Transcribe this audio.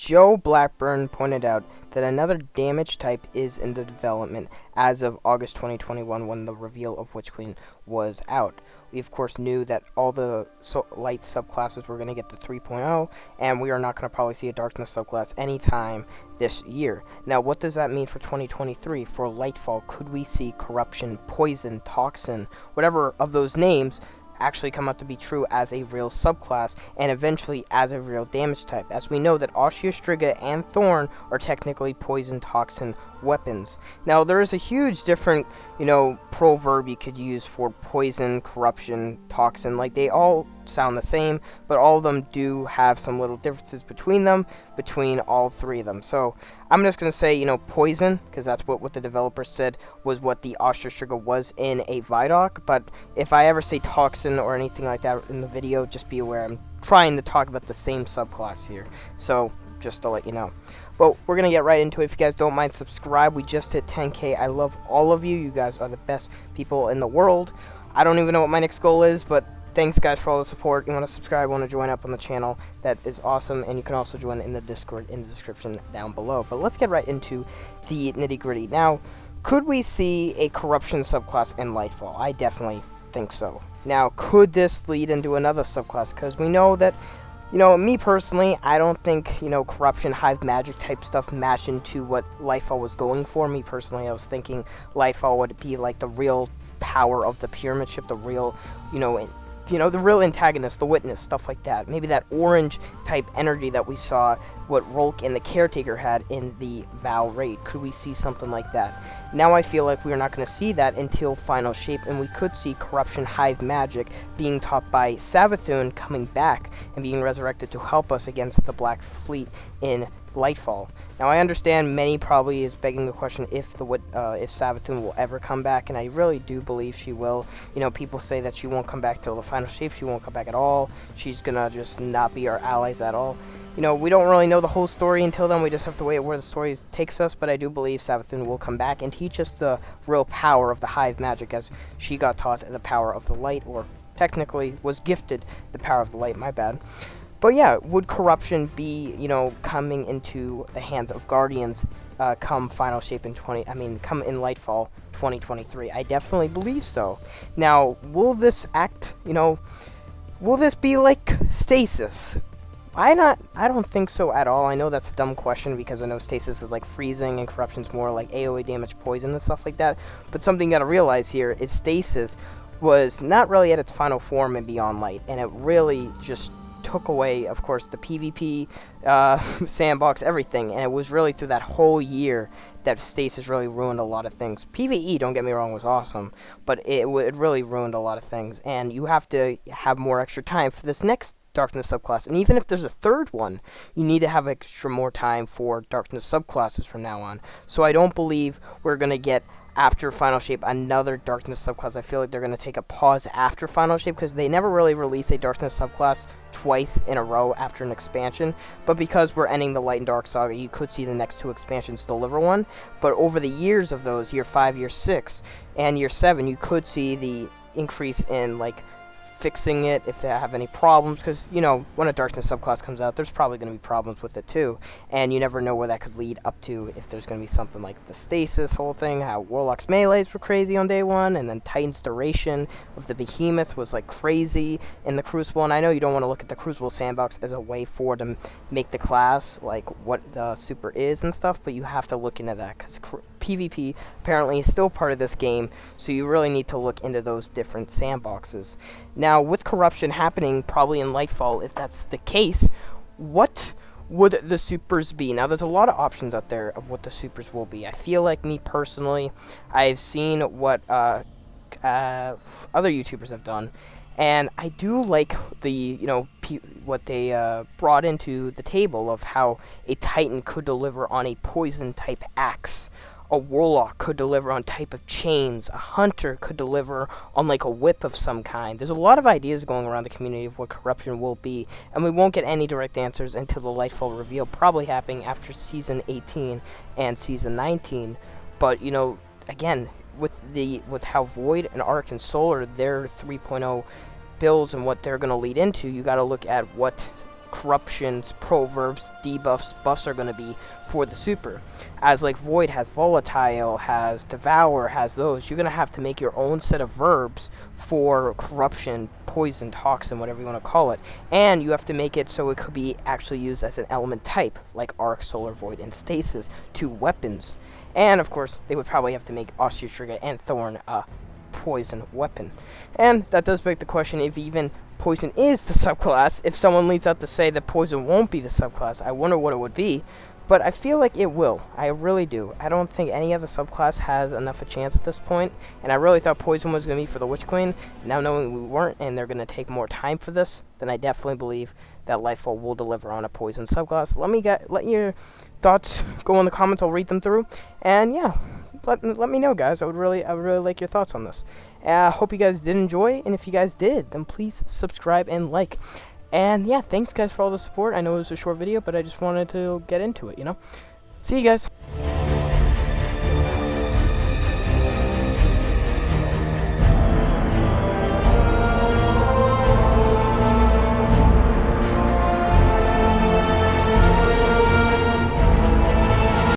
Joe Blackburn pointed out that another damage type is in the development as of August 2021 when the reveal of Witch Queen was out. We of course knew that all the light subclasses were going to get the 3.0, and we are not going to probably see a darkness subclass anytime this year. Now, what does that mean for 2023? For Lightfall, could we see corruption, poison, toxin, whatever of those names actually come out to be true as a real subclass and eventually as a real damage type, as we know that Striga and Thorn are technically poison toxin weapons. Now, there is a huge different, proverb you could use for poison, corruption, toxin. Like, they all sound the same, but all of them do have some little differences between all three of them. So I'm just going to say, poison, because that's what the developer said was what the Striga was in a Vidoc. But if I ever say toxin or anything like that in the video, just be aware I'm trying to talk about the same subclass here. So just to let you know. But we're going to get right into it. If you guys don't mind, subscribe. We just hit 10K. I love all of you. You guys are the best people in the world. I don't even know what my next goal is, but thanks, guys, for all the support. You want to subscribe, want to join up on the channel, that is awesome. And you can also join in the Discord in the description down below. But let's get right into the nitty-gritty. Now, could we see a corruption subclass in Lightfall? I definitely think so. Now, could this lead into another subclass? Because we know that, me personally, I don't think, corruption, hive magic type stuff match into what Lightfall was going for. Me personally, I was thinking Lightfall would be like the real power of the pyramid ship, the real, the real antagonist, the witness, stuff like that. Maybe that orange type energy that we saw what Rolk and the Caretaker had in the Val raid. Could we see something like that? Now I feel like we're not going to see that until Final Shape, and we could see Corruption Hive Magic being taught by Savathun coming back and being resurrected to help us against the Black Fleet in Lightfall. Now I understand many probably is begging the question if Savathun will ever come back, and I really do believe she will. People say that she won't come back till the Final Shape. She won't come back at all. She's gonna just not be our allies at all. We don't really know the whole story until then. We just have to wait where the story takes us, but I do believe Savathun will come back and teach us the real power of the hive magic, as she got taught the power of the light, or technically was gifted the power of the light, my bad. But yeah, would corruption be, coming into the hands of Guardians come Final Shape come in Lightfall 2023? I definitely believe so. Now, will this act, will this be like Stasis? I don't think so at all. I know that's a dumb question because I know Stasis is like freezing and corruption's more like AoE damage, poison, and stuff like that. But something you gotta realize here is Stasis was not really at its final form in Beyond Light, and it really just took away, of course, the PvP, sandbox, everything, and it was really through that whole year that Stasis really ruined a lot of things. PvE, don't get me wrong, was awesome, but it really ruined a lot of things, and you have to have more extra time for this next darkness subclass. And even if there's a third one, you need to have extra more time for darkness subclasses from now on. So I don't believe we're going to get, after Final Shape, another darkness subclass. I feel like they're going to take a pause after Final Shape, because they never really release a darkness subclass twice in a row after an expansion. But because we're ending the Light and Dark Saga, you could see the next two expansions deliver one. But over the years of those, year 5, year 6, and year 7, you could see the increase in, fixing it if they have any problems, because when a darkness subclass comes out, there's probably going to be problems with it too, and you never know where that could lead up to. If there's going to be something like the Stasis whole thing, how Warlock's melees were crazy on day 1, and then Titan's duration of the Behemoth was like crazy in the Crucible. And I know you don't want to look at the Crucible sandbox as a way forward to make the class like what the super is and stuff, but you have to look into that, because PvP apparently is still part of this game, so you really need to look into those different sandboxes. Now, with corruption happening probably in Lightfall, if that's the case, what would the supers be? Now, there's a lot of options out there of what the supers will be. I feel like, me personally, I've seen what other YouTubers have done, and I do like the, what they brought into the table of how a Titan could deliver on a poison type axe. A Warlock could deliver on type of chains. A Hunter could deliver on like a whip of some kind. There's a lot of ideas going around the community of what corruption will be, and we won't get any direct answers until the Lightfall reveal, probably happening after Season 18 and Season 19. But, again, with how Void and Arc and Solar, their 3.0 builds and what they're going to lead into, you got to look at what corruptions, proverbs, debuffs, buffs are going to be for the super. As like Void has Volatile, has Devour, has those, you're going to have to make your own set of verbs for corruption, poison, toxin, whatever you want to call it. And you have to make it so it could be actually used as an element type, like Arc, Solar Void, and Stasis, 2 weapons. And of course, they would probably have to make Austere Trigger and Thorn a poison weapon. And that does beg the question if even poison is the subclass. If someone leads out to say that poison won't be the subclass, I wonder what it would be. But I feel like it will. I really do. I don't think any other subclass has enough a chance at this point. And I really thought poison was going to be for the Witch Queen. Now knowing we weren't and they're going to take more time for this, then I definitely believe that Lightfall will deliver on a poison subclass. Let your thoughts go in the comments. I'll read them through. And yeah, let me know, guys. I would really like your thoughts on this. I hope you guys did enjoy. And if you guys did, then please subscribe and like. And yeah, thanks guys for all the support. I know it was a short video, but I just wanted to get into it, you know? See you guys.